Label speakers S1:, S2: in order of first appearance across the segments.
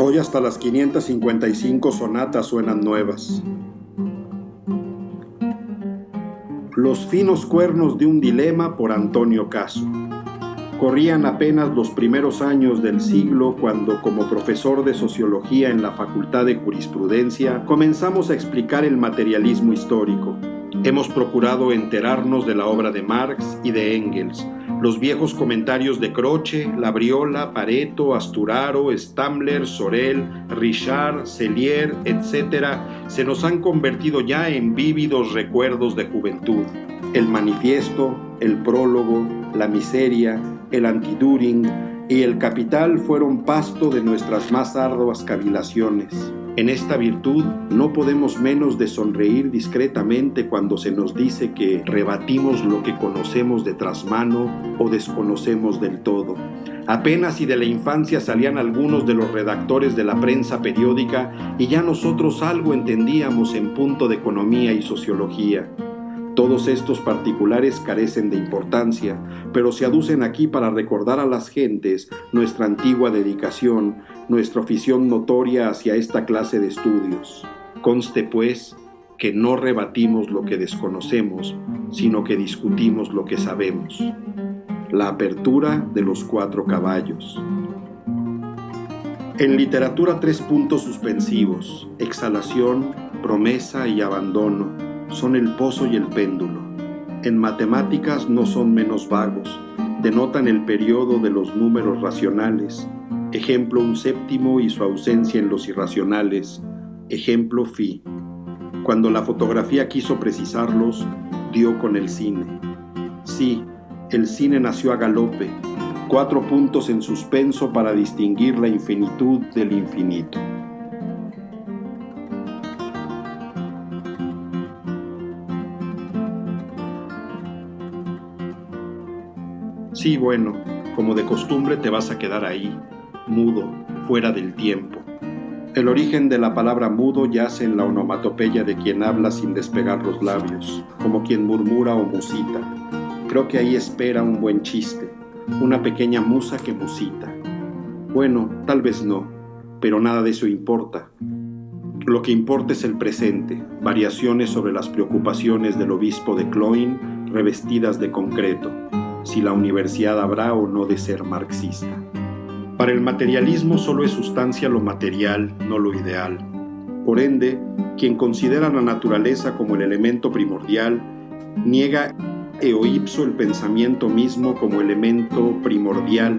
S1: Hoy hasta las 555 sonatas suenan nuevas. Los finos cuernos de un dilema por Antonio Caso. Corrían apenas los primeros años del siglo cuando, como profesor de sociología en la Facultad de Jurisprudencia, comenzamos a explicar el materialismo histórico. Hemos procurado enterarnos de la obra de Marx y de Engels. Los viejos comentarios de Croce, Labriola, Pareto, Asturaro, Stammler, Sorel, Richard, Sellier, etc., se nos han convertido ya en vívidos recuerdos de juventud. El manifiesto, el prólogo, la miseria, el anti-Düring y el Capital fueron pasto de nuestras más arduas cavilaciones. En esta virtud no podemos menos de sonreír discretamente cuando se nos dice que rebatimos lo que conocemos de trasmano o desconocemos del todo. Apenas y de la infancia salían algunos de los redactores de la prensa periódica y ya nosotros algo entendíamos en punto de economía y sociología. Todos estos particulares carecen de importancia, pero se aducen aquí para recordar a las gentes nuestra antigua dedicación, nuestra afición notoria hacia esta clase de estudios. Conste, pues, que no rebatimos lo que desconocemos, sino que discutimos lo que sabemos. La apertura de los 4 caballos. En literatura 3 puntos suspensivos: exhalación, promesa y abandono. Son el pozo y el péndulo. En matemáticas no son menos vagos, denotan el periodo de los números racionales. Ejemplo, un séptimo y su ausencia en los irracionales. Ejemplo, phi. Cuando la fotografía quiso precisarlos, dio con el cine. Sí, el cine nació a galope, 4 puntos en suspenso para distinguir la infinitud del infinito. Sí, bueno, como de costumbre te vas a quedar ahí, mudo, fuera del tiempo. El origen de la palabra mudo yace en la onomatopeya de quien habla sin despegar los labios, como quien murmura o musita. Creo que ahí espera un buen chiste, una pequeña musa que musita. Bueno, tal vez no, pero nada de eso importa. Lo que importa es el presente, variaciones sobre las preocupaciones del obispo de Cloyne revestidas de concreto. Si la universidad habrá o no de ser marxista. Para el materialismo solo es sustancia lo material, no lo ideal. Por ende, quien considera la naturaleza como el elemento primordial, niega eo ipso el pensamiento mismo como elemento primordial,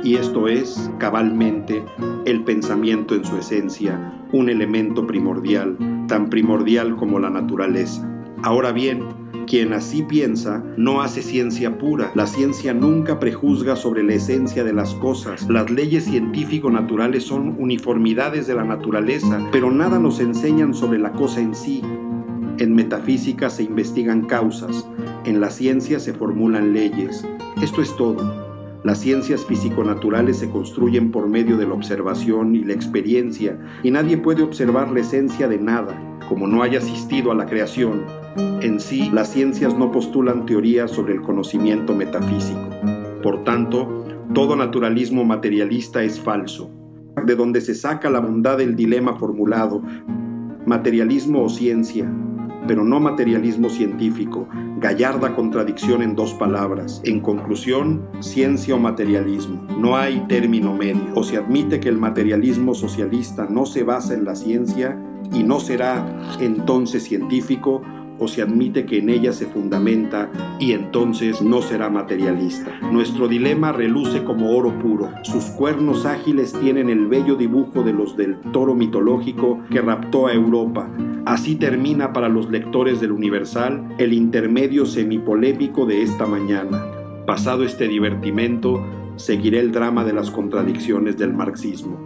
S1: y esto es, cabalmente, el pensamiento en su esencia, un elemento primordial, tan primordial como la naturaleza. Ahora bien, quien así piensa no hace ciencia pura. La ciencia nunca prejuzga sobre la esencia de las cosas. Las leyes científico-naturales son uniformidades de la naturaleza, pero nada nos enseñan sobre la cosa en sí. En metafísica se investigan causas, en la ciencia se formulan leyes. Esto es todo. Las ciencias físico-naturales se construyen por medio de la observación y la experiencia, y nadie puede observar la esencia de nada, como no haya asistido a la creación. En sí, las ciencias no postulan teorías sobre el conocimiento metafísico. Por tanto, todo naturalismo materialista es falso. De donde se saca la bondad del dilema formulado, materialismo o ciencia, pero no materialismo científico, gallarda contradicción en 2 palabras. En conclusión, ciencia o materialismo. No hay término medio. O se admite que el materialismo socialista no se basa en la ciencia y no será entonces científico, o se admite que en ella se fundamenta y entonces no será materialista. Nuestro dilema reluce como oro puro. Sus cuernos ágiles tienen el bello dibujo de los del toro mitológico que raptó a Europa. Así termina para los lectores del Universal el intermedio semipolémico de esta mañana. Pasado este divertimento, seguiré el drama de las contradicciones del marxismo.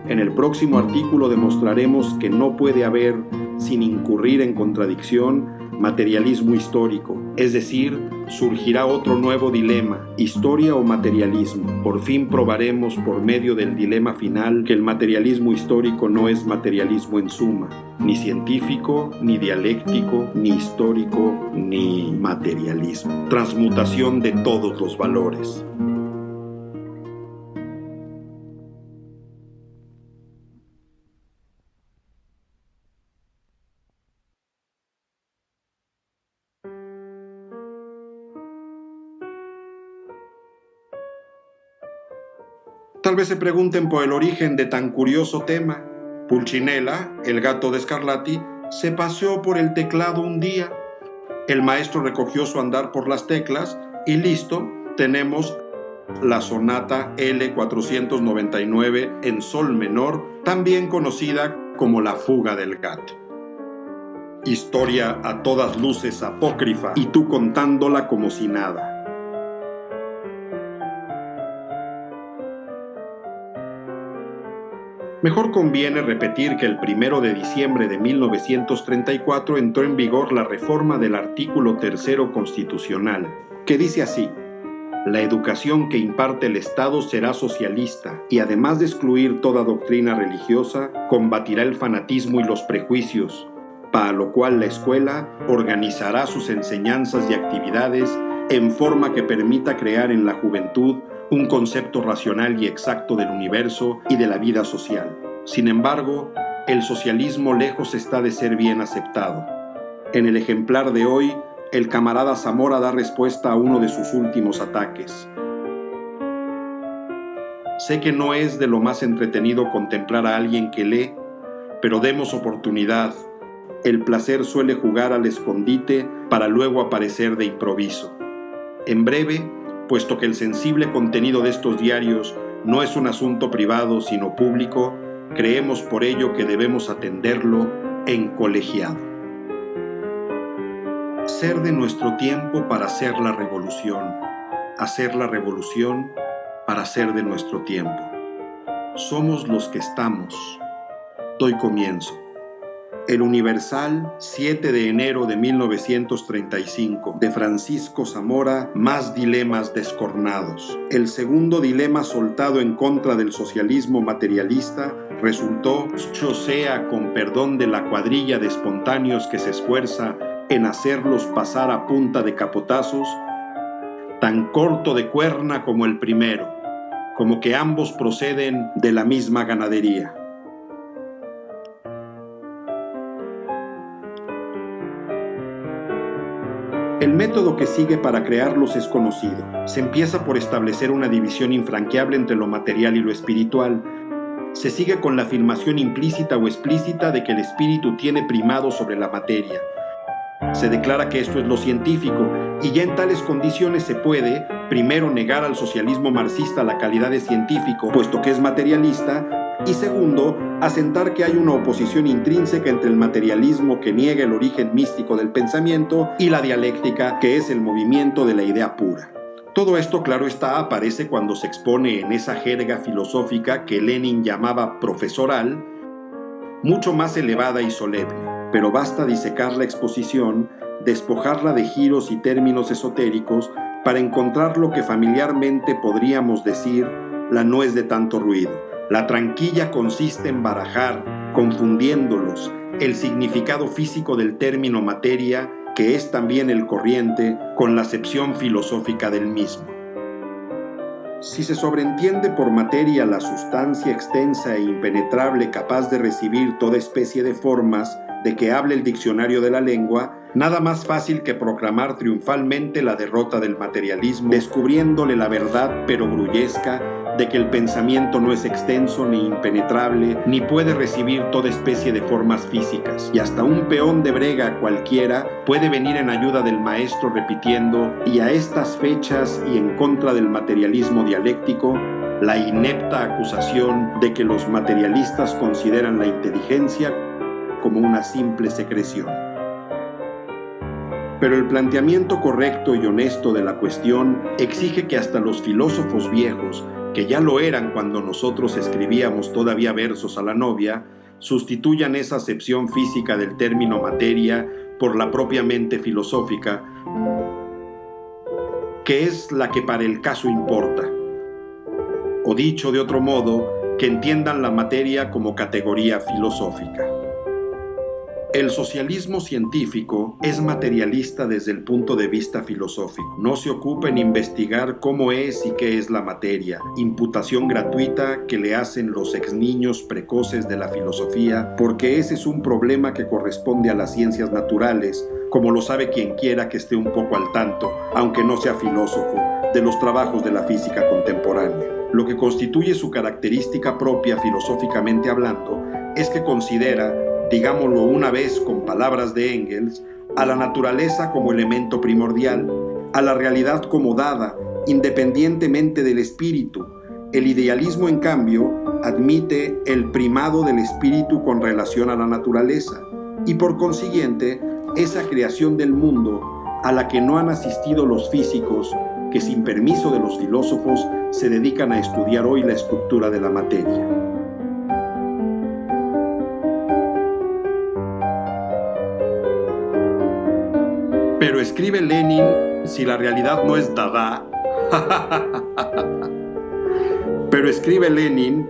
S1: En el próximo artículo demostraremos que no puede haber, sin incurrir en contradicción, materialismo histórico, es decir, surgirá otro nuevo dilema, historia o materialismo. Por fin probaremos por medio del dilema final que el materialismo histórico no es materialismo en suma, ni científico, ni dialéctico, ni histórico, ni materialismo. Transmutación de todos los valores. Tal vez se pregunten por el origen de tan curioso tema. Pulcinella, el gato de Scarlatti, se paseó por el teclado un día. El maestro recogió su andar por las teclas y listo, tenemos la sonata L499 en sol menor, también conocida como la fuga del gato. Historia a todas luces apócrifa y tú contándola como si nada. Mejor conviene repetir que el 1 de diciembre de 1934 entró en vigor la reforma del artículo 3º constitucional, que dice así: la educación que imparte el Estado será socialista y además de excluir toda doctrina religiosa, combatirá el fanatismo y los prejuicios, para lo cual la escuela organizará sus enseñanzas y actividades en forma que permita crear en la juventud un concepto racional y exacto del universo y de la vida social. Sin embargo, el socialismo lejos está de ser bien aceptado. En el ejemplar de hoy, el camarada Zamora da respuesta a uno de sus últimos ataques. Sé que no es de lo más entretenido contemplar a alguien que lee, pero demos oportunidad. El placer suele jugar al escondite para luego aparecer de improviso. En breve, puesto que el sensible contenido de estos diarios no es un asunto privado sino público, creemos por ello que debemos atenderlo en colegiado. Ser de nuestro tiempo para hacer la revolución para ser de nuestro tiempo. Somos los que estamos. Doy comienzo. El Universal, 7 de enero de 1935, de Francisco Zamora, más dilemas descornados. El segundo dilema soltado en contra del socialismo materialista resultó, dicho sea con perdón de la cuadrilla de espontáneos que se esfuerza en hacerlos pasar a punta de capotazos, tan corto de cuerna como el primero, como que ambos proceden de la misma ganadería. El método que sigue para crearlos es conocido. Se empieza por establecer una división infranqueable entre lo material y lo espiritual. Se sigue con la afirmación implícita o explícita de que el espíritu tiene primado sobre la materia. Se declara que esto es lo científico, y ya en tales condiciones se puede, primero, negar al socialismo marxista la calidad de científico, puesto que es materialista, y segundo, asentar que hay una oposición intrínseca entre el materialismo que niega el origen místico del pensamiento y la dialéctica, que es el movimiento de la idea pura. Todo esto, claro está, aparece cuando se expone en esa jerga filosófica que Lenin llamaba profesoral, mucho más elevada y solemne. Pero basta disecar la exposición, despojarla de giros y términos esotéricos para encontrar lo que familiarmente podríamos decir la nuez de tanto ruido. La tranquilla consiste en barajar, confundiéndolos, el significado físico del término materia, que es también el corriente, con la acepción filosófica del mismo. Si se sobreentiende por materia la sustancia extensa e impenetrable capaz de recibir toda especie de formas de que hable el diccionario de la lengua, nada más fácil que proclamar triunfalmente la derrota del materialismo, descubriéndole la verdad perogrullesca de que el pensamiento no es extenso ni impenetrable, ni puede recibir toda especie de formas físicas, y hasta un peón de brega cualquiera puede venir en ayuda del maestro repitiendo, y a estas fechas y en contra del materialismo dialéctico, la inepta acusación de que los materialistas consideran la inteligencia como una simple secreción. Pero el planteamiento correcto y honesto de la cuestión exige que hasta los filósofos viejos, que ya lo eran cuando nosotros escribíamos todavía versos a la novia, sustituyan esa acepción física del término materia por la propiamente filosófica, que es la que para el caso importa. O dicho de otro modo, que entiendan la materia como categoría filosófica. El socialismo científico es materialista desde el punto de vista filosófico. No se ocupa en investigar cómo es y qué es la materia, imputación gratuita que le hacen los exniños precoces de la filosofía, porque ese es un problema que corresponde a las ciencias naturales, como lo sabe quien quiera que esté un poco al tanto, aunque no sea filósofo, de los trabajos de la física contemporánea. Lo que constituye su característica propia filosóficamente hablando es que considera, digámoslo una vez con palabras de Engels, a la naturaleza como elemento primordial, a la realidad como dada, independientemente del espíritu. El idealismo, en cambio, admite el primado del espíritu con relación a la naturaleza y, por consiguiente, esa creación del mundo a la que no han asistido los físicos que, sin permiso de los filósofos, se dedican a estudiar hoy la estructura de la materia. Pero escribe Lenin, si la realidad no es dada. Pero escribe Lenin,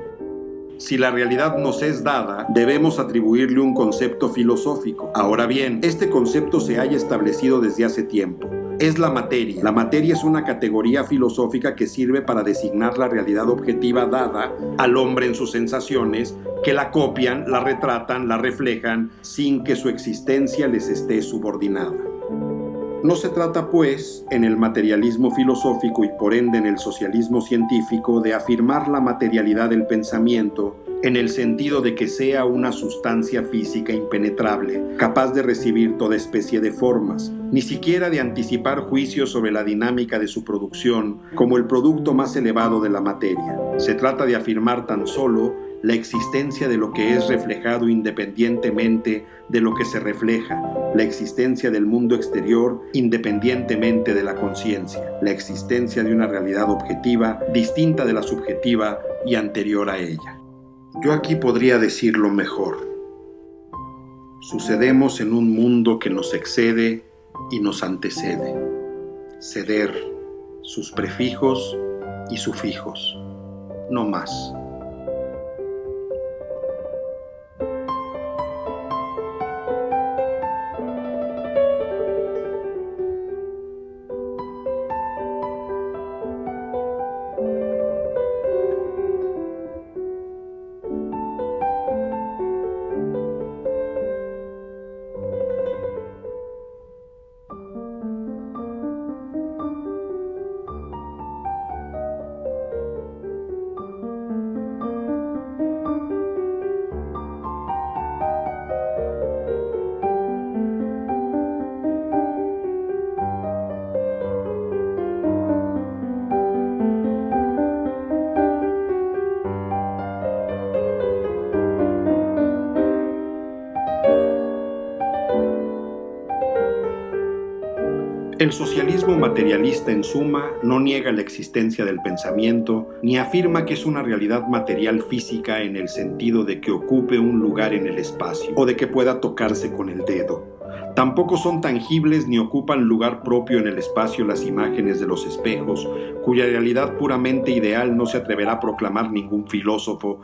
S1: si la realidad nos es dada, debemos atribuirle un concepto filosófico. Ahora bien, este concepto se haya establecido desde hace tiempo. Es la materia. La materia es una categoría filosófica que sirve para designar la realidad objetiva dada al hombre en sus sensaciones, que la copian, la retratan, la reflejan, sin que su existencia les esté subordinada. No se trata, pues, en el materialismo filosófico y por ende en el socialismo científico, de afirmar la materialidad del pensamiento en el sentido de que sea una sustancia física impenetrable, capaz de recibir toda especie de formas, ni siquiera de anticipar juicios sobre la dinámica de su producción como el producto más elevado de la materia. Se trata de afirmar tan solo la existencia de lo que es reflejado independientemente de lo que se refleja, la existencia del mundo exterior independientemente de la conciencia, la existencia de una realidad objetiva distinta de la subjetiva y anterior a ella. Yo aquí podría decirlo mejor. Sucedemos en un mundo que nos excede y nos antecede. Ceder, sus prefijos y sufijos, no más. El socialismo materialista, en suma, no niega la existencia del pensamiento, ni afirma que es una realidad material física en el sentido de que ocupe un lugar en el espacio, o de que pueda tocarse con el dedo. Tampoco son tangibles ni ocupan lugar propio en el espacio las imágenes de los espejos, cuya realidad puramente ideal no se atreverá a proclamar ningún filósofo,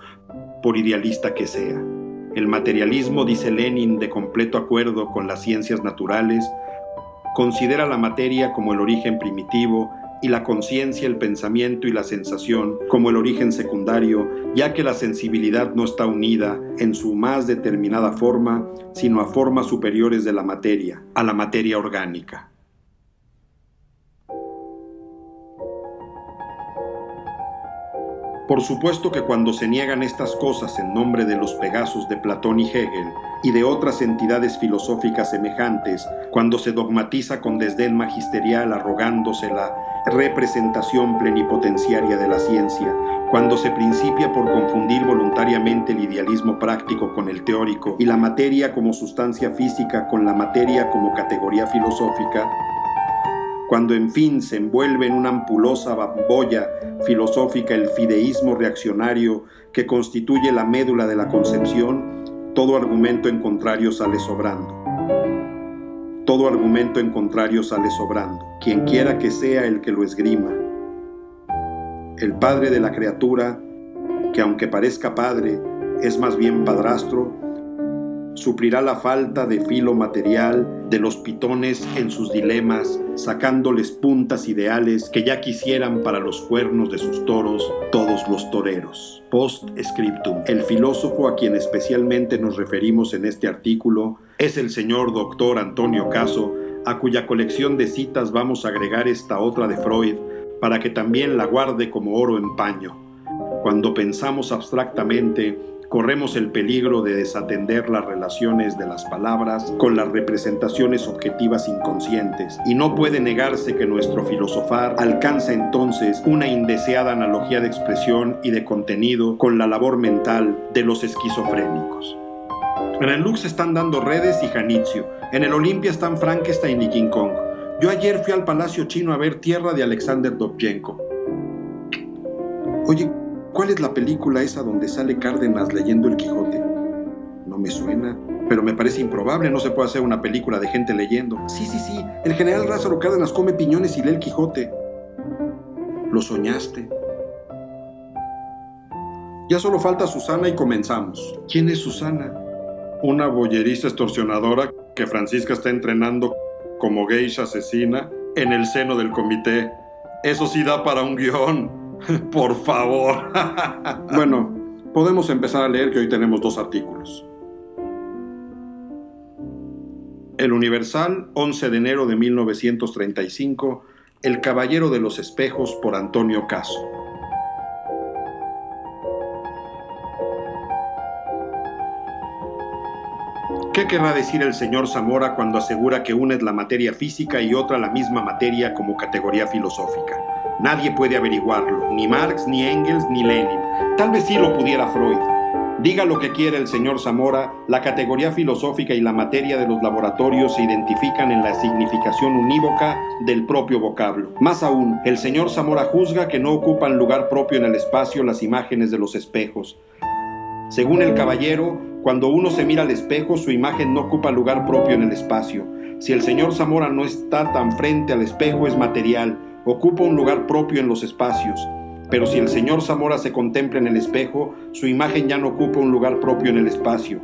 S1: por idealista que sea. El materialismo, dice Lenin, de completo acuerdo con las ciencias naturales, considera la materia como el origen primitivo y la conciencia, el pensamiento y la sensación como el origen secundario, ya que la sensibilidad no está unida en su más determinada forma, sino a formas superiores de la materia, a la materia orgánica. Por supuesto que cuando se niegan estas cosas en nombre de los Pegasos de Platón y Hegel y de otras entidades filosóficas semejantes, cuando se dogmatiza con desdén magisterial arrogándose la representación plenipotenciaria de la ciencia, cuando se principia por confundir voluntariamente el idealismo práctico con el teórico y la materia como sustancia física con la materia como categoría filosófica, cuando en fin se envuelve en una ampulosa bambolla filosófica el fideísmo reaccionario que constituye la médula de la concepción, todo argumento en contrario sale sobrando. Todo argumento en contrario sale sobrando, quien quiera que sea el que lo esgrima. El padre de la criatura, que aunque parezca padre, es más bien padrastro, suplirá la falta de filo material de los pitones en sus dilemas, sacándoles puntas ideales que ya quisieran para los cuernos de sus toros todos los toreros. Post scriptum. El filósofo a quien especialmente nos referimos en este artículo es el señor doctor Antonio Caso, a cuya colección de citas vamos a agregar esta otra de Freud, para que también la guarde como oro en paño. Cuando pensamos abstractamente, corremos el peligro de desatender las relaciones de las palabras con las representaciones objetivas inconscientes, y no puede negarse que nuestro filosofar alcanza entonces una indeseada analogía de expresión y de contenido con la labor mental de los esquizofrénicos. En el Lux están dando Redes y Janitzio, en el Olimpia están Frankenstein y King Kong. Yo ayer fui al Palacio Chino a ver Tierra de Alexander Dovzhenko. Oye, ¿cuál es la película esa donde sale Cárdenas leyendo El Quijote? No me suena, pero me parece improbable, no se puede hacer una película de gente leyendo. Sí, el general Lázaro Cárdenas come piñones y lee El Quijote. Lo soñaste. Ya solo falta Susana y comenzamos. ¿Quién es Susana? Una boyerista extorsionadora que Francisca está entrenando como geisha asesina en el seno del comité. Eso sí da para un guión. Por favor. Bueno, podemos empezar a leer, que hoy tenemos 2 artículos. El Universal, 11 de enero de 1935, El Caballero de los Espejos, por Antonio Caso. ¿Qué querrá decir el señor Zamora cuando asegura que una es la materia física y otra la misma materia como categoría filosófica? Nadie puede averiguarlo, ni Marx, ni Engels, ni Lenin. Tal vez sí lo pudiera Freud. Diga lo que quiera el señor Zamora, la categoría filosófica y la materia de los laboratorios se identifican en la significación unívoca del propio vocablo. Más aún, el señor Zamora juzga que no ocupan lugar propio en el espacio las imágenes de los espejos. Según el caballero, cuando uno se mira al espejo, su imagen no ocupa lugar propio en el espacio. Si el señor Zamora no está tan frente al espejo, es material, ocupa un lugar propio en los espacios. Pero si el señor Zamora se contempla en el espejo, su imagen ya no ocupa un lugar propio en el espacio.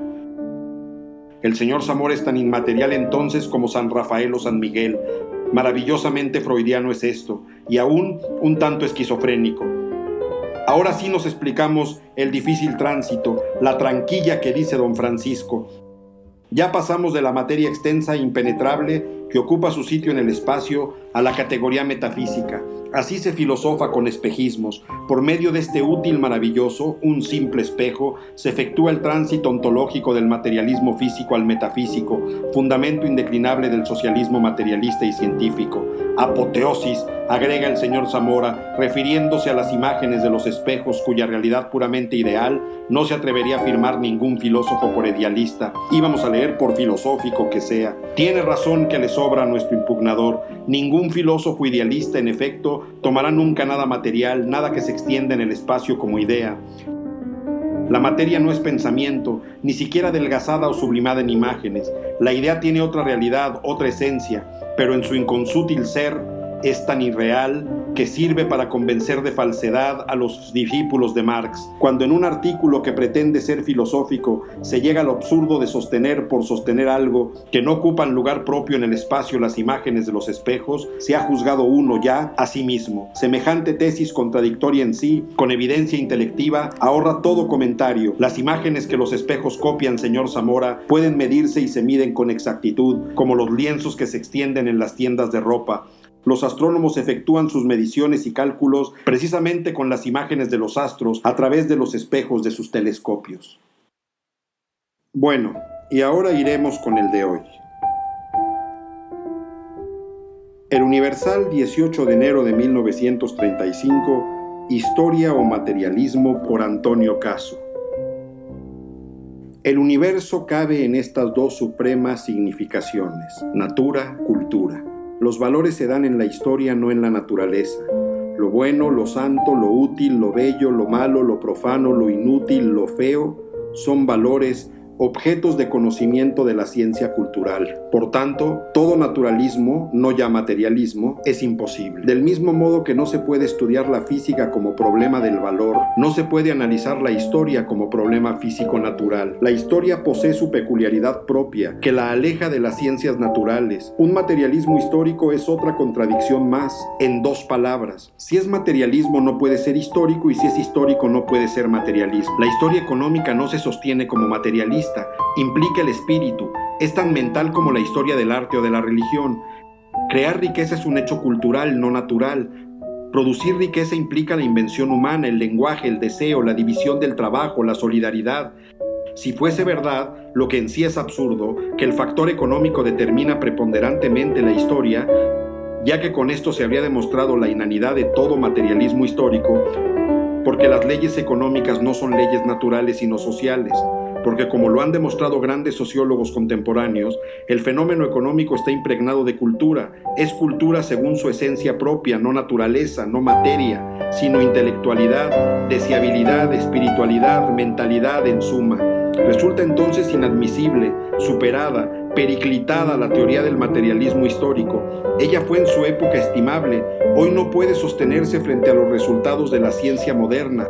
S1: El señor Zamora es tan inmaterial entonces como San Rafael o San Miguel. Maravillosamente freudiano es esto, y aún un tanto esquizofrénico. Ahora sí nos explicamos el difícil tránsito, la tranquilla que dice don Francisco. Ya pasamos de la materia extensa e impenetrable que ocupa su sitio en el espacio a la categoría metafísica. Así se filosofa con espejismos. Por medio de este útil maravilloso, un simple espejo, se efectúa el tránsito ontológico del materialismo físico al metafísico, fundamento indeclinable del socialismo materialista y científico. Apoteosis, agrega el señor Zamora, refiriéndose a las imágenes de los espejos cuya realidad puramente ideal no se atrevería a afirmar ningún filósofo por idealista, íbamos a leer por filosófico que sea. Tiene razón que le sobra a nuestro impugnador. Ningún filósofo idealista, en efecto, tomará nunca nada material, nada que se extienda en el espacio como idea. La materia no es pensamiento, ni siquiera adelgazada o sublimada en imágenes. La idea tiene otra realidad, otra esencia, pero en su inconsútil ser es tan irreal que sirve para convencer de falsedad a los discípulos de Marx. Cuando en un artículo que pretende ser filosófico se llega al absurdo de sostener por sostener algo que no ocupan lugar propio en el espacio las imágenes de los espejos, se ha juzgado uno ya a sí mismo. Semejante tesis contradictoria en sí, con evidencia intelectiva, ahorra todo comentario. Las imágenes que los espejos copian, señor Zamora, pueden medirse y se miden con exactitud, como los lienzos que se extienden en las tiendas de ropa. Los astrónomos efectúan sus mediciones y cálculos precisamente con las imágenes de los astros a través de los espejos de sus telescopios. Bueno, y ahora iremos con el de hoy. El Universal, 18 de enero de 1935, Historia o Materialismo, por Antonio Caso. El universo cabe en estas 2 supremas significaciones, natura, cultura. Los valores se dan en la historia, no en la naturaleza. Lo bueno, lo santo, lo útil, lo bello, lo malo, lo profano, lo inútil, lo feo, son valores, objetos de conocimiento de la ciencia cultural. Por tanto, todo naturalismo, no ya materialismo, es imposible. Del mismo modo que no se puede estudiar la física como problema del valor, no se puede analizar la historia como problema físico-natural. La historia posee su peculiaridad propia, que la aleja de las ciencias naturales. Un materialismo histórico es otra contradicción más, en 2 palabras. Si es materialismo no puede ser histórico, y si es histórico no puede ser materialismo. La historia económica no se sostiene como materialista, implica el espíritu, es tan mental como la historia del arte o de la religión. Crear riqueza es un hecho cultural, no natural. Producir riqueza implica la invención humana, el lenguaje, el deseo, la división del trabajo, la solidaridad. Si fuese verdad, lo que en sí es absurdo, que el factor económico determina preponderantemente la historia, ya que con esto se habría demostrado la inanidad de todo materialismo histórico, porque las leyes económicas no son leyes naturales sino sociales, porque como lo han demostrado grandes sociólogos contemporáneos, el fenómeno económico está impregnado de cultura, es cultura según su esencia propia, no naturaleza, no materia, sino intelectualidad, deseabilidad, espiritualidad, mentalidad en suma. Resulta entonces inadmisible, superada, periclitada la teoría del materialismo histórico. Ella fue en su época estimable, hoy no puede sostenerse frente a los resultados de la ciencia moderna,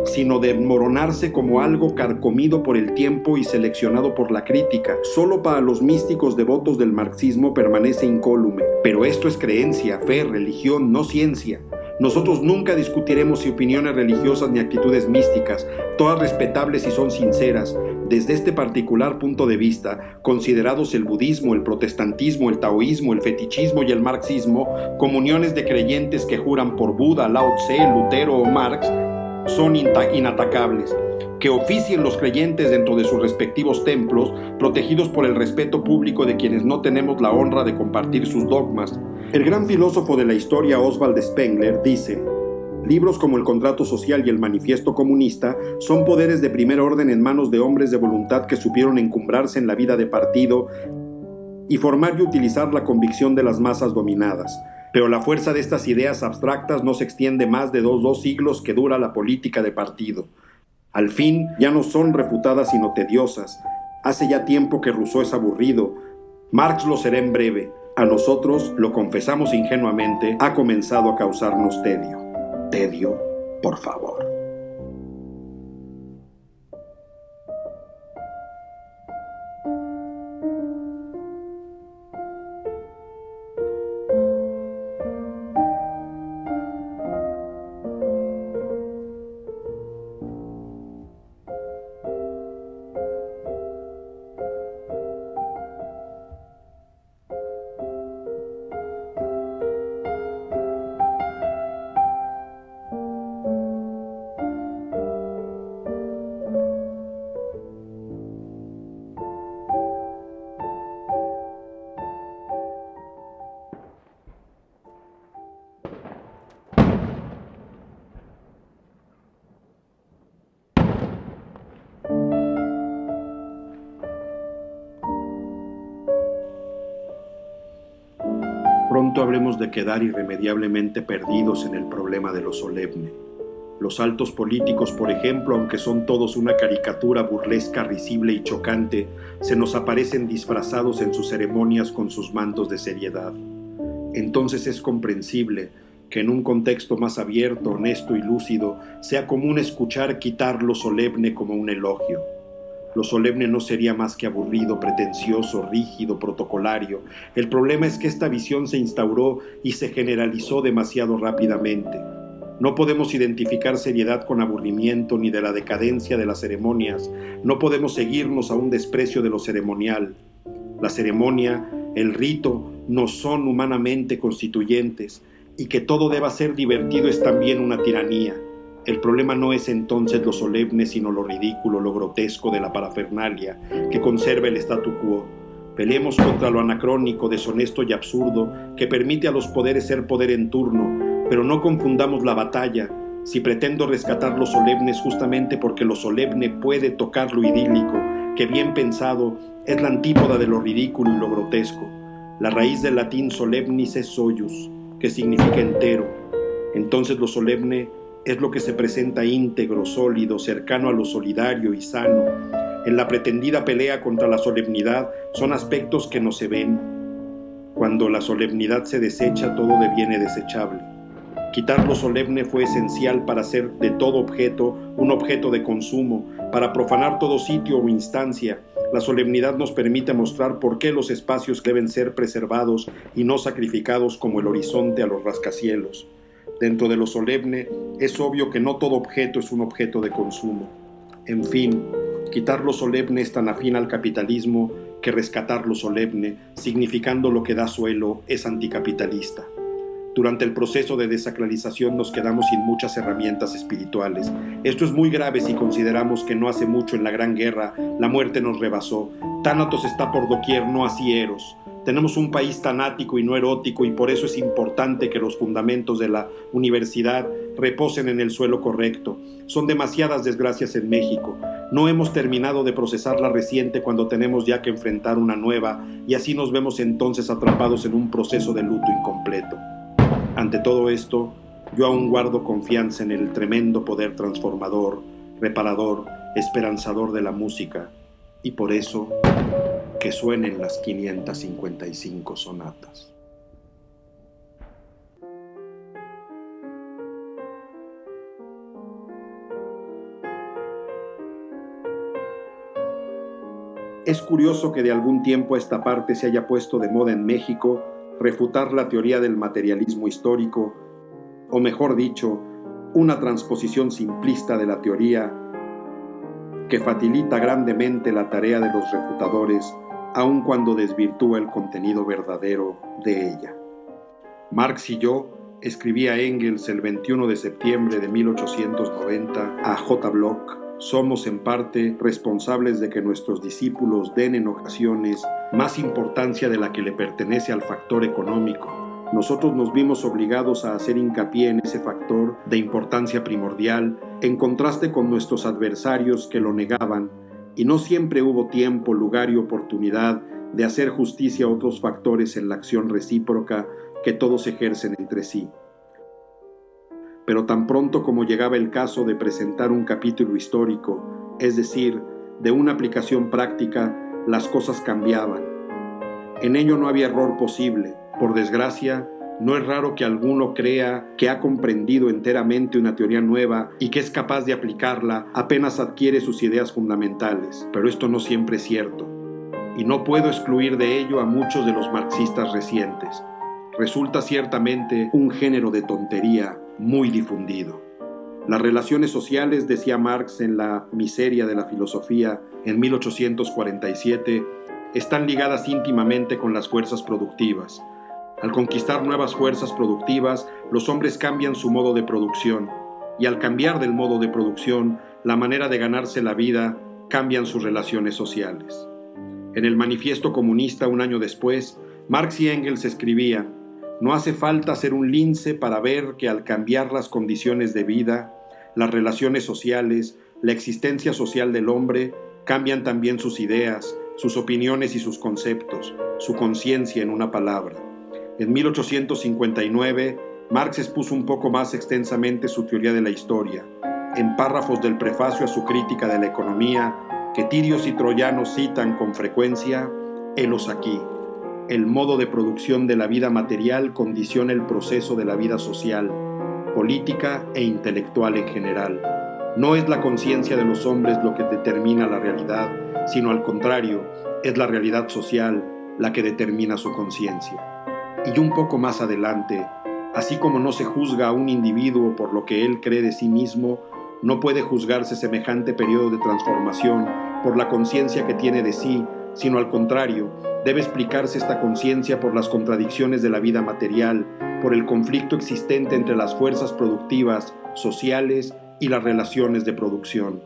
S1: sino desmoronarse como algo carcomido por el tiempo y seleccionado por la crítica. Solo para los místicos devotos del marxismo permanece incólume. Pero esto es creencia, fe, religión, no ciencia. Nosotros nunca discutiremos si opiniones religiosas ni actitudes místicas, todas respetables si son sinceras, desde este particular punto de vista, considerados el budismo, el protestantismo, el taoísmo, el fetichismo y el marxismo, comuniones de creyentes que juran por Buda, Lao Tse, Lutero o Marx, son inatacables. Que oficien los creyentes dentro de sus respectivos templos, protegidos por el respeto público de quienes no tenemos la honra de compartir sus dogmas. El gran filósofo de la historia Oswald Spengler dice: libros como El Contrato Social y El Manifiesto Comunista son poderes de primer orden en manos de hombres de voluntad que supieron encumbrarse en la vida de partido y formar y utilizar la convicción de las masas dominadas. Pero la fuerza de estas ideas abstractas no se extiende más de dos siglos que dura la política de partido. Al fin, ya no son refutadas sino tediosas. Hace ya tiempo que Rousseau es aburrido. Marx lo será en breve. A nosotros, lo confesamos ingenuamente, ha comenzado a causarnos tedio. Tedio, por favor. Pronto habremos de quedar irremediablemente perdidos en el problema de lo solemne. Los altos políticos, por ejemplo, aunque son todos una caricatura burlesca, risible y chocante, se nos aparecen disfrazados en sus ceremonias con sus mantos de seriedad. Entonces es comprensible que en un contexto más abierto, honesto y lúcido, sea común escuchar quitar lo solemne como un elogio. Lo solemne no sería más que aburrido, pretencioso, rígido, protocolario. El problema es que esta visión se instauró y se generalizó demasiado rápidamente. No podemos identificar seriedad con aburrimiento ni de la decadencia de las ceremonias. No podemos seguirnos a un desprecio de lo ceremonial. La ceremonia, el rito, no son humanamente constituyentes, y que todo deba ser divertido es también una tiranía. El problema no es entonces lo solemne, sino lo ridículo, lo grotesco de la parafernalia que conserva el statu quo. Peleemos contra lo anacrónico, deshonesto y absurdo que permite a los poderes ser poder en turno, pero no confundamos la batalla. Si pretendo rescatar lo solemne es justamente porque lo solemne puede tocar lo idílico, que bien pensado es la antípoda de lo ridículo y lo grotesco. La raíz del latín solemnis es soius, que significa entero. Entonces lo solemne es lo que se presenta íntegro, sólido, cercano a lo solidario y sano. En la pretendida pelea contra la solemnidad son aspectos que no se ven. Cuando la solemnidad se desecha, todo deviene desechable. Quitar lo solemne fue esencial para hacer de todo objeto un objeto de consumo, para profanar todo sitio o instancia. La solemnidad nos permite mostrar por qué los espacios deben ser preservados y no sacrificados como el horizonte a los rascacielos. Dentro de lo solemne, es obvio que no todo objeto es un objeto de consumo. En fin, quitar lo solemne es tan afín al capitalismo que rescatar lo solemne, significando lo que da suelo, es anticapitalista. Durante el proceso de desacralización nos quedamos sin muchas herramientas espirituales. Esto es muy grave si consideramos que no hace mucho en la Gran Guerra la muerte nos rebasó. Tánatos está por doquier, no así Eros. Tenemos un país tanático y no erótico, y por eso es importante que los fundamentos de la universidad reposen en el suelo correcto. Son demasiadas desgracias en México. No hemos terminado de procesar la reciente cuando tenemos ya que enfrentar una nueva, y así nos vemos entonces atrapados en un proceso de luto incompleto. Ante todo esto, yo aún guardo confianza en el tremendo poder transformador, reparador, esperanzador de la música, y por eso que suenen las 555 sonatas. Es curioso que de algún tiempo a esta parte se haya puesto de moda en México refutar la teoría del materialismo histórico, o mejor dicho, una transposición simplista de la teoría que facilita grandemente la tarea de los refutadores, aun cuando desvirtúa el contenido verdadero de ella. Marx y yo, escribía Engels el 21 de septiembre de 1890 a J. Bloch, somos en parte responsables de que nuestros discípulos den en ocasiones más importancia de la que le pertenece al factor económico. Nosotros nos vimos obligados a hacer hincapié en ese factor de importancia primordial, en contraste con nuestros adversarios que lo negaban, y no siempre hubo tiempo, lugar y oportunidad de hacer justicia a otros factores en la acción recíproca que todos ejercen entre sí. Pero tan pronto como llegaba el caso de presentar un capítulo histórico, es decir, de una aplicación práctica, las cosas cambiaban. En ello no había error posible. Por desgracia, no es raro que alguno crea que ha comprendido enteramente una teoría nueva y que es capaz de aplicarla apenas adquiere sus ideas fundamentales, pero esto no siempre es cierto. Y no puedo excluir de ello a muchos de los marxistas recientes. Resulta ciertamente un género de tontería muy difundido. Las relaciones sociales, decía Marx en La miseria de la filosofía en 1847, están ligadas íntimamente con las fuerzas productivas. Al conquistar nuevas fuerzas productivas, los hombres cambian su modo de producción, y al cambiar del modo de producción, la manera de ganarse la vida, cambian sus relaciones sociales. En el Manifiesto Comunista, un año después, Marx y Engels escribían: no hace falta ser un lince para ver que al cambiar las condiciones de vida, las relaciones sociales, la existencia social del hombre, cambian también sus ideas, sus opiniones y sus conceptos, su conciencia en una palabra. En 1859, Marx expuso un poco más extensamente su teoría de la historia. En párrafos del prefacio a su crítica de la economía, que tirios y troyanos citan con frecuencia, helos aquí. El modo de producción de la vida material condiciona el proceso de la vida social, política e intelectual en general. No es la conciencia de los hombres lo que determina la realidad, sino al contrario, es la realidad social la que determina su conciencia. Y un poco más adelante, así como no se juzga a un individuo por lo que él cree de sí mismo, no puede juzgarse semejante periodo de transformación por la conciencia que tiene de sí, sino al contrario, debe explicarse esta conciencia por las contradicciones de la vida material, por el conflicto existente entre las fuerzas productivas, sociales y las relaciones de producción.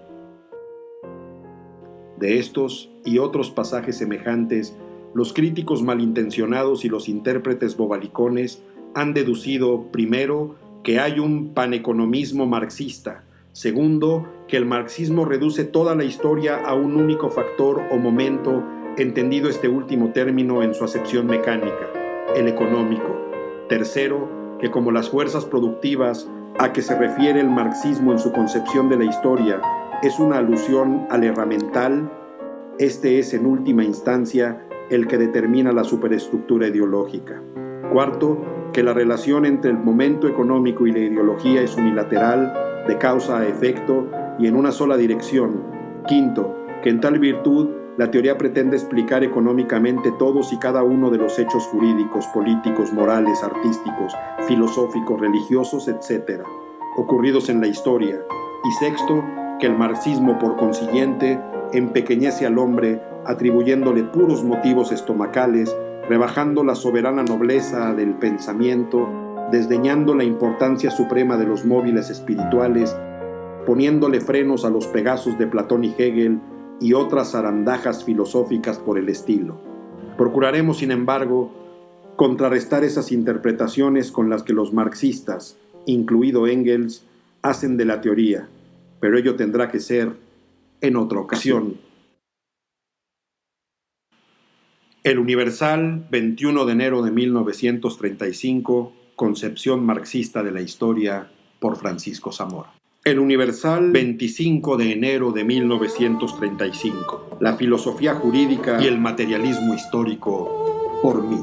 S1: De estos y otros pasajes semejantes, los críticos malintencionados y los intérpretes bobalicones han deducido, primero, que hay un paneconomismo marxista, segundo, que el marxismo reduce toda la historia a un único factor o momento, entendido este último término en su acepción mecánica, el económico. Tercero, que como las fuerzas productivas a que se refiere el marxismo en su concepción de la historia es una alusión al herramental, este es en última instancia el que determina la superestructura ideológica. Cuarto, que la relación entre el momento económico y la ideología es unilateral, de causa a efecto y en una sola dirección. Quinto, que en tal virtud la teoría pretende explicar económicamente todos y cada uno de los hechos jurídicos, políticos, morales, artísticos, filosóficos, religiosos, etc., ocurridos en la historia. Y sexto, que el marxismo, por consiguiente, empequeñece al hombre, atribuyéndole puros motivos estomacales, rebajando la soberana nobleza del pensamiento desdeñando la importancia suprema de los móviles espirituales, poniéndole frenos a los Pegasos de Platón y Hegel y otras zarandajas filosóficas por el estilo. Procuraremos, sin embargo, contrarrestar esas interpretaciones con las que los marxistas, incluido Engels, hacen de la teoría, pero ello tendrá que ser en otra ocasión. El Universal, 21 de enero de 1935, concepción marxista de la historia, por Francisco Zamora. El Universal, 25 de enero de 1935, la filosofía jurídica y el materialismo histórico, por mí.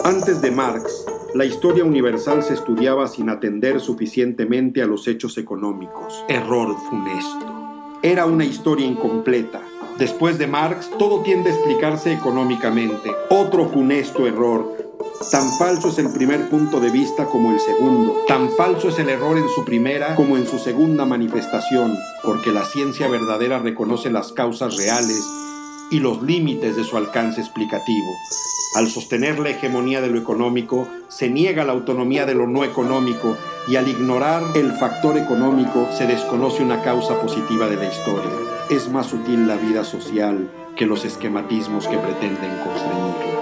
S1: Antes de Marx, la historia universal se estudiaba sin atender suficientemente a los hechos económicos. Error funesto. Era una historia incompleta. Después de Marx, todo tiende a explicarse económicamente. Otro funesto error. Tan falso es el primer punto de vista como el segundo. Tan falso es el error en su primera como en su segunda manifestación, porque la ciencia verdadera reconoce las causas reales y los límites de su alcance explicativo. Al sostener la hegemonía de lo económico, se niega la autonomía de lo no económico, y al ignorar el factor económico, se desconoce una causa positiva de la historia. Es más sutil la vida social que los esquematismos que pretenden constreñirla.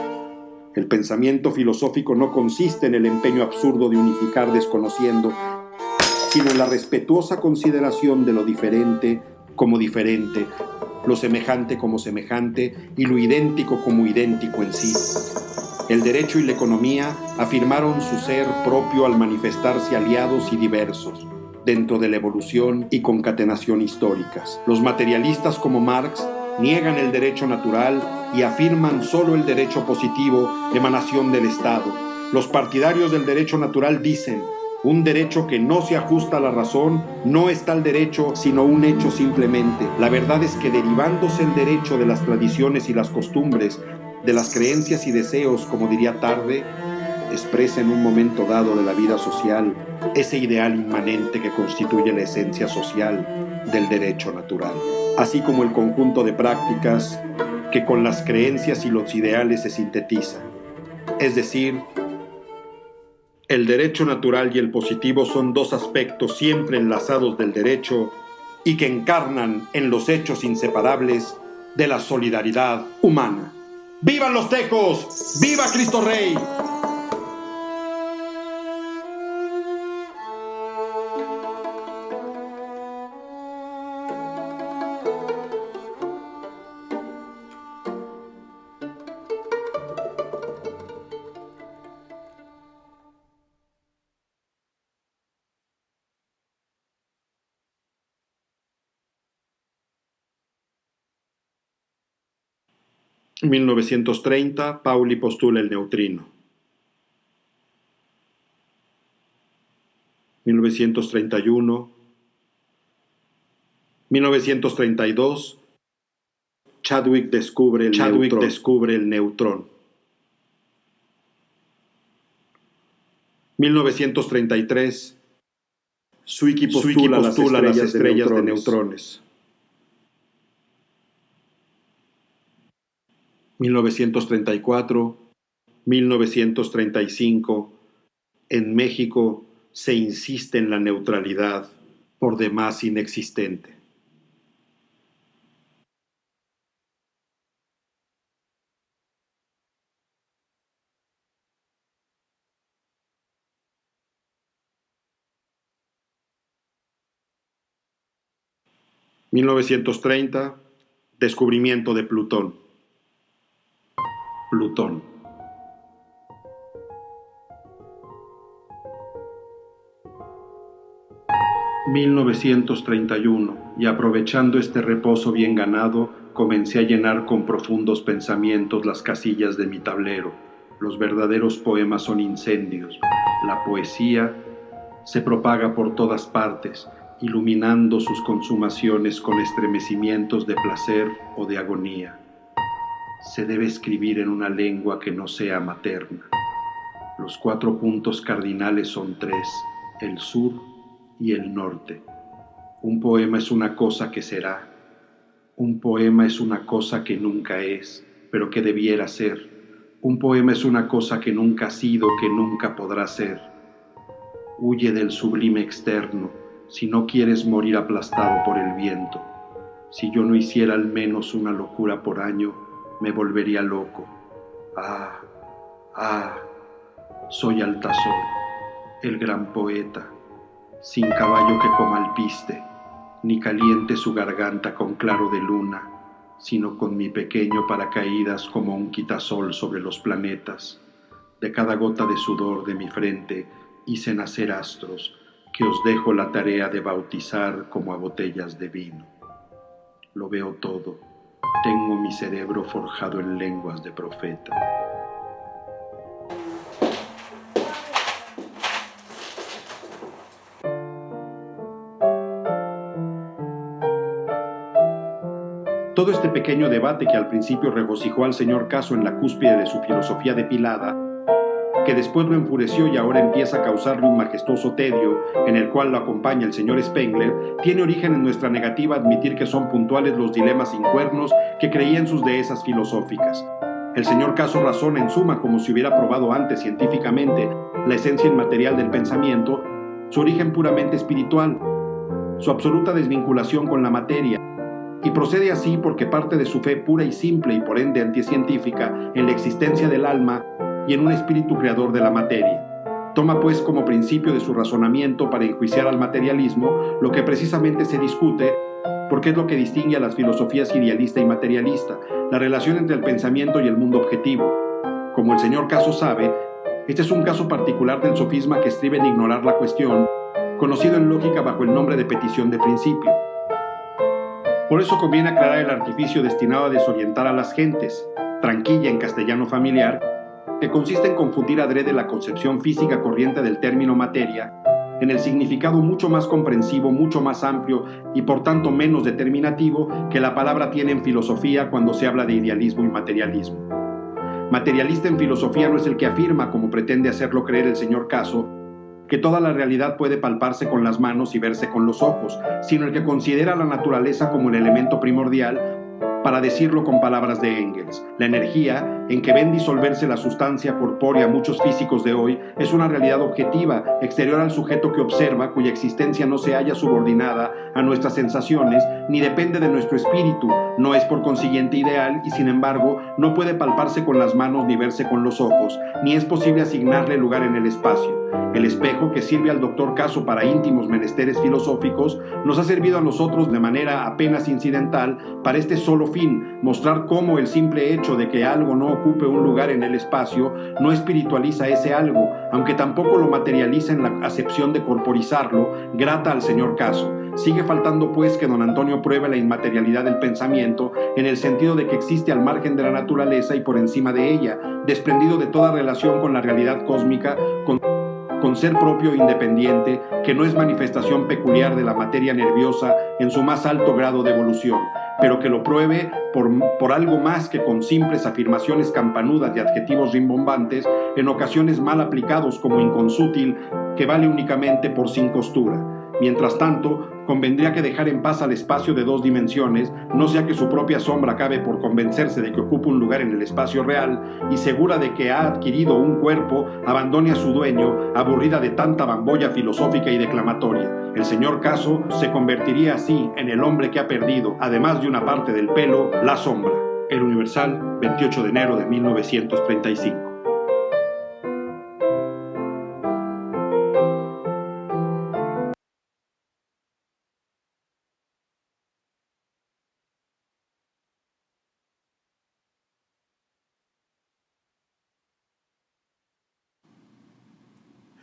S1: El pensamiento filosófico no consiste en el empeño absurdo de unificar desconociendo, sino en la respetuosa consideración de lo diferente como diferente, lo semejante como semejante y lo idéntico como idéntico en sí. El derecho y la economía afirmaron su ser propio al manifestarse aliados y diversos dentro de la evolución y concatenación históricas. Los materialistas como Marx niegan el derecho natural y afirman solo el derecho positivo, emanación del Estado. Los partidarios del derecho natural dicen: un derecho que no se ajusta a la razón no es tal derecho, sino un hecho simplemente. La verdad es que derivándose el derecho de las tradiciones y las costumbres, de las creencias y deseos, como diría Tarde, expresa en un momento dado de la vida social ese ideal inmanente que constituye la esencia social del derecho natural, así como el conjunto de prácticas que con las creencias y los ideales se sintetiza. Es decir, el derecho natural y el positivo son dos aspectos siempre enlazados del derecho y que encarnan en los hechos inseparables de la solidaridad humana. ¡Vivan los tecos! ¡Viva Cristo Rey! 1930, Pauli postula el neutrino. 1931, 1932, Chadwick descubre el neutrón. 1933, Zwicky postula las estrellas de neutrones. 1934, 1935, en México se insiste en la neutralidad, por demás inexistente. (1930) Descubrimiento de Plutón. 1931, y aprovechando este reposo bien ganado, comencé a llenar con profundos pensamientos las casillas de mi tablero. Los verdaderos poemas son incendios. La poesía se propaga por todas partes, iluminando sus consumaciones con estremecimientos de placer o de agonía. Se debe escribir en una lengua que no sea materna. Los 4 puntos cardinales son 3, el sur y el norte. Un poema es una cosa que será. Un poema es una cosa que nunca es, pero que debiera ser. Un poema es una cosa que nunca ha sido, que nunca podrá ser. Huye del sublime externo, si no quieres morir aplastado por el viento. Si yo no hiciera al menos una locura por año, me volvería loco. Ah, ah, soy Altazor, el gran poeta, sin caballo que coma alpiste, ni caliente su garganta con claro de luna, sino con mi pequeño paracaídas como un quitasol sobre los planetas. De cada gota de sudor de mi frente hice nacer astros, que os dejo la tarea de bautizar como a botellas de vino. Lo veo todo, tengo mi cerebro forjado en lenguas de profeta. Todo este pequeño debate que al principio regocijó al señor Caso en la cúspide de su filosofía depilada, que después lo enfureció y ahora empieza a causarle un majestuoso tedio en el cual lo acompaña el señor Spengler, tiene origen en nuestra negativa a admitir que son puntuales los dilemas incuernos que creía en sus dehesas filosóficas. El señor Caso razona en suma como si hubiera probado antes científicamente la esencia inmaterial del pensamiento, su origen puramente espiritual, su absoluta desvinculación con la materia, y procede así porque parte de su fe pura y simple y por ende anticientífica en la existencia del alma y en un espíritu creador de la materia. Toma pues como principio de su razonamiento para enjuiciar al materialismo lo que precisamente se discute, porque es lo que distingue a las filosofías idealista y materialista, la relación entre el pensamiento y el mundo objetivo. Como el señor Caso sabe, este es un caso particular del sofisma que estriba en ignorar la cuestión, conocido en lógica bajo el nombre de petición de principio. Por eso conviene aclarar el artificio destinado a desorientar a las gentes, tranquilla en castellano familiar, que consiste en confundir adrede la concepción física corriente del término materia en el significado mucho más comprensivo, mucho más amplio y por tanto menos determinativo que la palabra tiene en filosofía cuando se habla de idealismo y materialismo. Materialista en filosofía no es el que afirma, como pretende hacerlo creer el señor Caso, que toda la realidad puede palparse con las manos y verse con los ojos, sino el que considera la naturaleza como el elemento primordial, para decirlo con palabras de Engels. La energía en que ven disolverse la sustancia corpórea muchos físicos de hoy es una realidad objetiva, exterior al sujeto que observa, cuya existencia no se halla subordinada a nuestras sensaciones ni depende de nuestro espíritu, no es por consiguiente ideal y sin embargo no puede palparse con las manos ni verse con los ojos, ni es posible asignarle lugar en el espacio. El espejo que sirve al doctor Caso para íntimos menesteres filosóficos nos ha servido a nosotros de manera apenas incidental para este solo fin, mostrar cómo el simple hecho de que algo no ocupe un lugar en el espacio no espiritualiza ese algo, aunque tampoco lo materializa en la acepción de corporizarlo, grata al señor Caso. Sigue faltando pues que don Antonio pruebe la inmaterialidad del pensamiento en el sentido de que existe al margen de la naturaleza y por encima de ella, desprendido de toda relación con la realidad cósmica, con ser propio e independiente, que no es manifestación peculiar de la materia nerviosa en su más alto grado de evolución, pero que lo pruebe por algo más que con simples afirmaciones campanudas y adjetivos rimbombantes, en ocasiones mal aplicados como inconsútil, que vale únicamente por sin costura. Mientras tanto, convendría que dejar en paz al espacio de dos dimensiones, no sea que su propia sombra acabe por convencerse de que ocupa un lugar en el espacio real y segura de que ha adquirido un cuerpo, abandone a su dueño, aburrida de tanta bambolla filosófica y declamatoria. El señor Caso se convertiría así en el hombre que ha perdido, además de una parte del pelo, la sombra. El Universal, 28 de enero de 1935.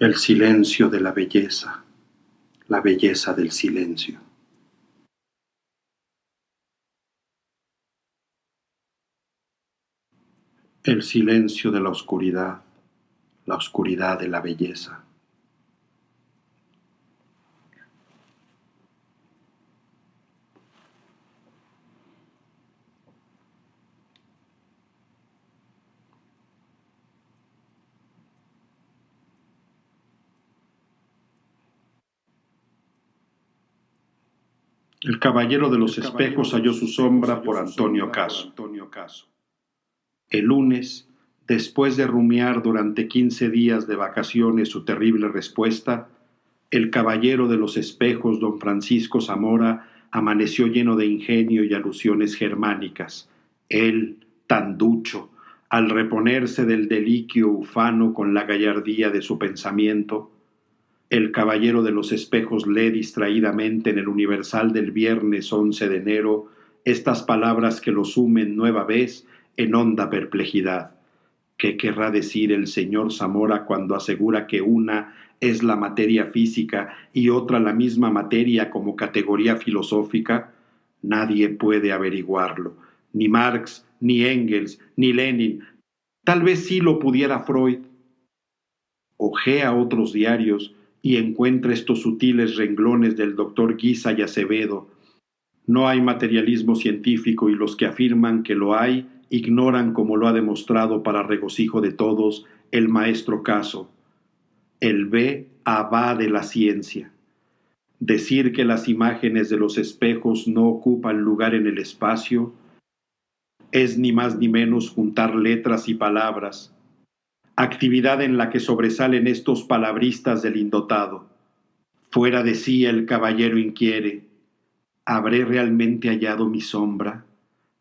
S1: El silencio de la belleza del silencio. El silencio de la oscuridad de la belleza. El caballero de los espejos halló su sombra por Antonio Caso. El lunes Después de rumiar durante 15 días de vacaciones su terrible respuesta, el caballero de los espejos, don Francisco Zamora, amaneció lleno de ingenio y alusiones germánicas. Él, tan ducho, al reponerse del deliquio ufano con la gallardía de su pensamiento, el caballero de los espejos lee distraídamente en el Universal del viernes 11 de enero estas palabras que lo sumen nueva vez en honda perplejidad. ¿Qué querrá decir el señor Zamora cuando asegura que una es la materia física y otra la misma materia como categoría filosófica? Nadie puede averiguarlo, ni Marx, ni Engels, ni Lenin. Tal vez sí lo pudiera Freud. Ojea otros diarios y encuentra estos sutiles renglones del doctor Guisa y Acevedo. No hay materialismo científico y los que afirman que lo hay ignoran, como lo ha demostrado para regocijo de todos el maestro Caso. El ve a va de la ciencia. Decir que las imágenes de los espejos no ocupan lugar en el espacio es ni más ni menos juntar letras y palabras, actividad en la que sobresalen estos palabristas del indotado. Fuera de sí el caballero inquiere: ¿habré realmente hallado mi sombra?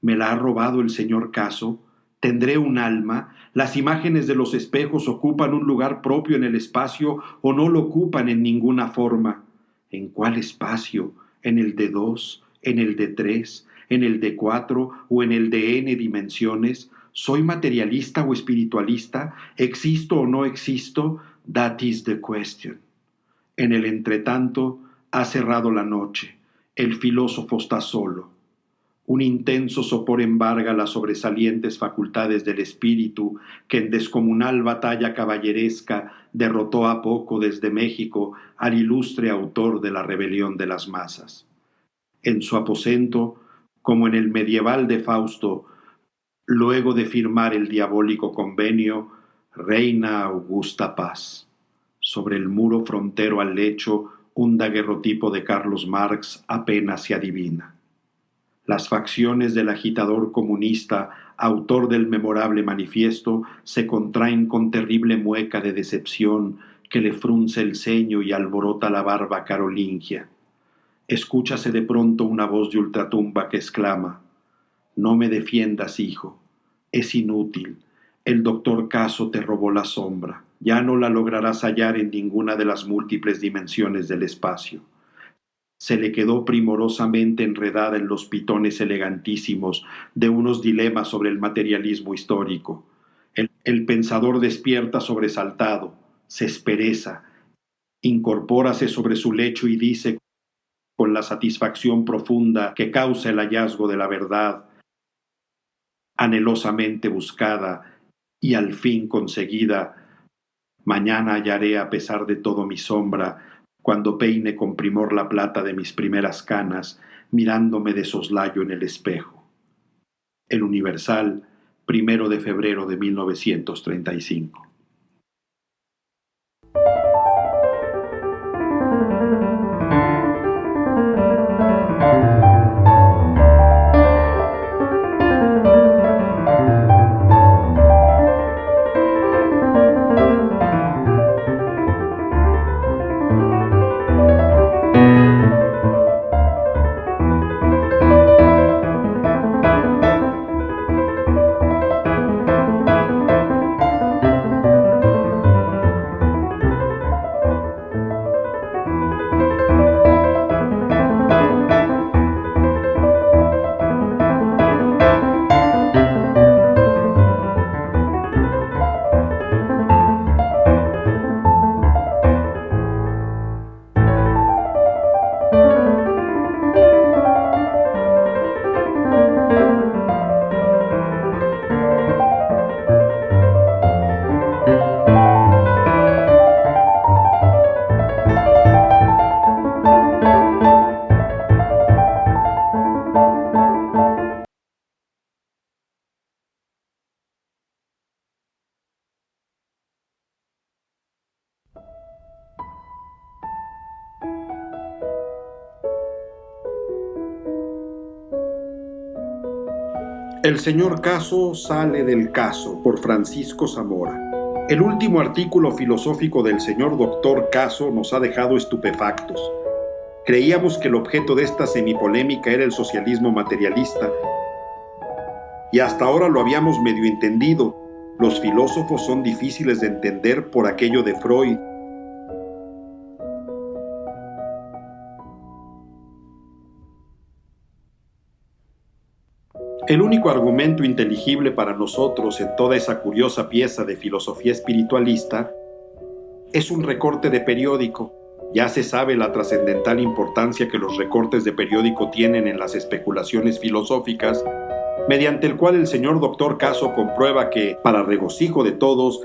S1: ¿Me la ha robado el señor Caso? ¿Tendré un alma? ¿Las imágenes de los espejos ocupan un lugar propio en el espacio o no lo ocupan en ninguna forma? ¿En cuál espacio? ¿En el de 2? ¿En el de 3? ¿En el de 4? ¿O en el de n dimensiones? ¿Soy materialista o espiritualista? ¿Existo o no existo? That is the question. En el entretanto, ha cerrado la noche. El filósofo está solo. Un intenso sopor embarga las sobresalientes facultades del espíritu que en descomunal batalla caballeresca derrotó a poco desde México al ilustre autor de la rebelión de las masas. En su aposento, como en el medieval de Fausto, luego de firmar el diabólico convenio, reina augusta paz. Sobre el muro frontero al lecho, un daguerrotipo de Carlos Marx apenas se adivina. Las facciones del agitador comunista, autor del memorable manifiesto, se contraen con terrible mueca de decepción que le frunce el ceño y alborota la barba carolingia. Escúchase de pronto una voz de ultratumba que exclama: no me defiendas, hijo, es inútil, el doctor Caso te robó la sombra, ya no la lograrás hallar en ninguna de las múltiples dimensiones del espacio. Se le quedó primorosamente enredada en los pitones elegantísimos de unos dilemas sobre el materialismo histórico. El pensador despierta sobresaltado, se espereza, incorpórase sobre su lecho y dice con la satisfacción profunda que causa el hallazgo de la verdad, anhelosamente buscada y al fin conseguida: mañana hallaré a pesar de todo mi sombra, cuando peine con primor la plata de mis primeras canas, mirándome de soslayo en el espejo. El Universal, 1 de febrero de 1935. El señor Caso sale del caso, por Francisco Zamora. El último artículo filosófico del señor doctor Caso nos ha dejado estupefactos. Creíamos que el objeto de esta semipolémica era el socialismo materialista, y hasta ahora lo habíamos medio entendido. Los filósofos son difíciles de entender por aquello de Freud. El único argumento inteligible para nosotros en toda esa curiosa pieza de filosofía espiritualista es un recorte de periódico. Ya se sabe la trascendental importancia que los recortes de periódico tienen en las especulaciones filosóficas, mediante el cual el señor doctor Caso comprueba que, para regocijo de todos,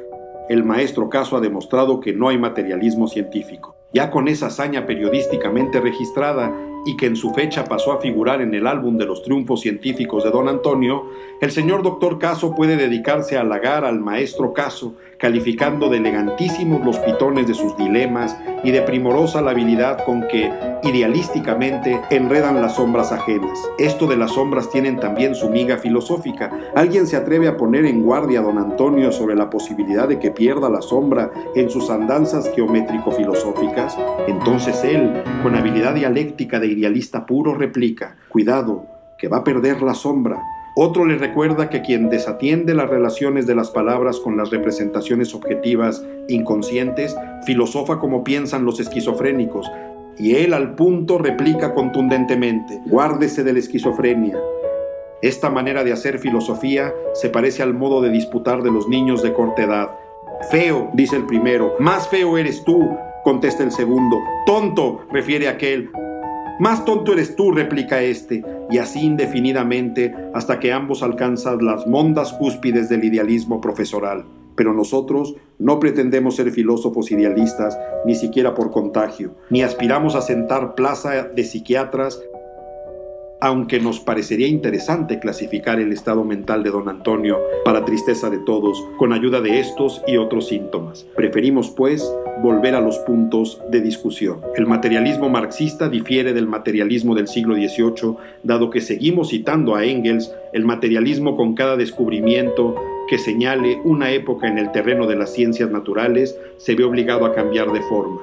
S1: el maestro Caso ha demostrado que no hay materialismo científico. Ya con esa hazaña periodísticamente registrada y que en su fecha pasó a figurar en el álbum de los triunfos científicos de don Antonio, el señor doctor Caso puede dedicarse a halagar al maestro Caso, calificando de elegantísimos los pitones de sus dilemas y de primorosa la habilidad con que, idealísticamente, enredan las sombras ajenas. Esto de las sombras tienen también su miga filosófica. ¿Alguien se atreve a poner en guardia a don Antonio sobre la posibilidad de que pierda la sombra en sus andanzas geométrico-filosóficas? Entonces él, con habilidad dialéctica de idealista puro, replica: cuidado, que va a perder la sombra. Otro le recuerda que quien desatiende las relaciones de las palabras con las representaciones objetivas inconscientes, filosofa como piensan los esquizofrénicos, y él al punto replica contundentemente: guárdese de la esquizofrenia. Esta manera de hacer filosofía se parece al modo de disputar de los niños de corta edad. Feo, dice el primero. Más feo eres tú, contesta el segundo. Tonto, refiere aquel. Más tonto eres tú, replica este, y así indefinidamente hasta que ambos alcanzan las mondas cúspides del idealismo profesoral. Pero nosotros no pretendemos ser filósofos idealistas, ni siquiera por contagio, ni aspiramos a sentar plaza de psiquiatras, aunque nos parecería interesante clasificar el estado mental de don Antonio, para tristeza de todos, con ayuda de estos y otros síntomas. Preferimos, pues, volver a los puntos de discusión. El materialismo marxista difiere del materialismo del siglo XVIII, dado que seguimos citando a Engels: el materialismo con cada descubrimiento que señale una época en el terreno de las ciencias naturales se ve obligado a cambiar de forma.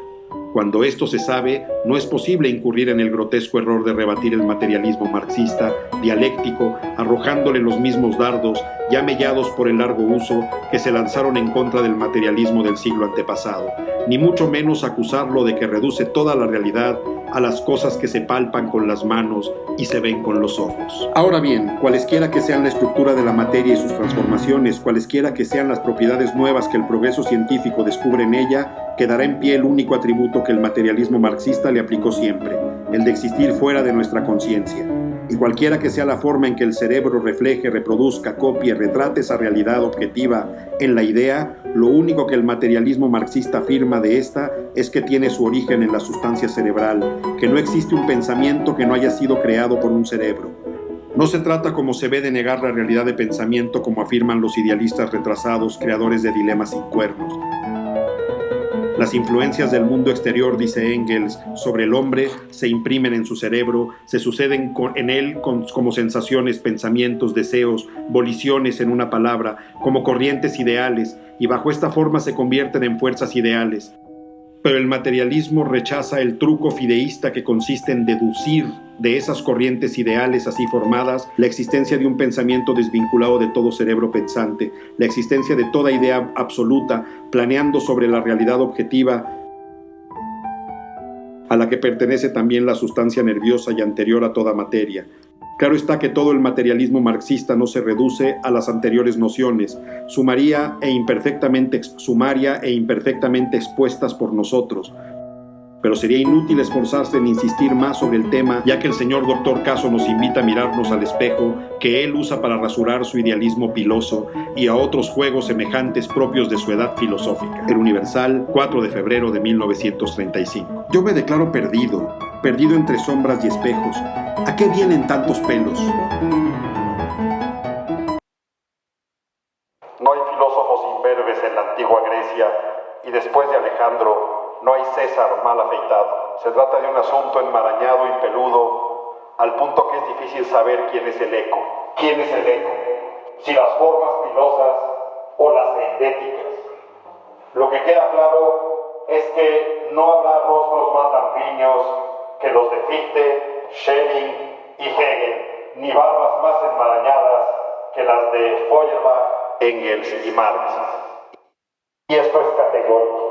S1: Cuando esto se sabe, no es posible incurrir en el grotesco error de rebatir el materialismo marxista, dialéctico, arrojándole los mismos dardos, ya mellados por el largo uso, que se lanzaron en contra del materialismo del siglo antepasado, ni mucho menos acusarlo de que reduce toda la realidad a las cosas que se palpan con las manos y se ven con los ojos. Ahora bien, cualesquiera que sean la estructura de la materia y sus transformaciones, cualesquiera que sean las propiedades nuevas que el progreso científico descubre en ella, quedará en pie el único atributo que el materialismo marxista le aplicó siempre: el de existir fuera de nuestra conciencia. Y cualquiera que sea la forma en que el cerebro refleje, reproduzca, copie, retrate esa realidad objetiva en la idea, lo único que el materialismo marxista afirma de esta es que tiene su origen en la sustancia cerebral, que no existe un pensamiento que no haya sido creado por un cerebro. No se trata, como se ve, de negar la realidad de pensamiento, como afirman los idealistas retrasados, creadores de dilemas sin cuernos. Las influencias del mundo exterior, dice Engels, sobre el hombre se imprimen en su cerebro, se suceden en él como sensaciones, pensamientos, deseos, voliciones, en una palabra, como corrientes ideales, y bajo esta forma se convierten en fuerzas ideales. Pero el materialismo rechaza el truco fideísta que consiste en deducir de esas corrientes ideales así formadas la existencia de un pensamiento desvinculado de todo cerebro pensante, la existencia de toda idea absoluta, planeando sobre la realidad objetiva a la que pertenece también la sustancia nerviosa y anterior a toda materia. Claro está que todo el materialismo marxista no se reduce a las anteriores nociones, sumaria e imperfectamente expuestas por nosotros. Pero sería inútil esforzarse en insistir más sobre el tema, ya que el señor doctor Caso nos invita a mirarnos al espejo que él usa para rasurar su idealismo piloso y a otros juegos semejantes propios de su edad filosófica. El Universal, 4 de febrero de 1935. Yo me declaro perdido entre sombras y espejos. ¿A qué vienen tantos pelos?
S2: No hay filósofos imberbes en la antigua Grecia, y después de Alejandro no hay César mal afeitado. Se trata de un asunto enmarañado y peludo, al punto que es difícil saber quién es el eco. ¿Quién es el eco? Si las formas pilosas o las eidéticas. Lo que queda claro es que no habrá rostros más lampiños que los de Fichte, Schelling y Hegel, ni barbas más enmarañadas que las de Feuerbach, Engels y Marx. Y esto es categórico.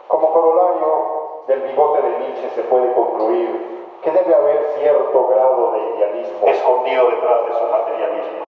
S2: Como corolario del bigote de Nietzsche se puede concluir que debe haber cierto grado de idealismo escondido detrás de su materialismo.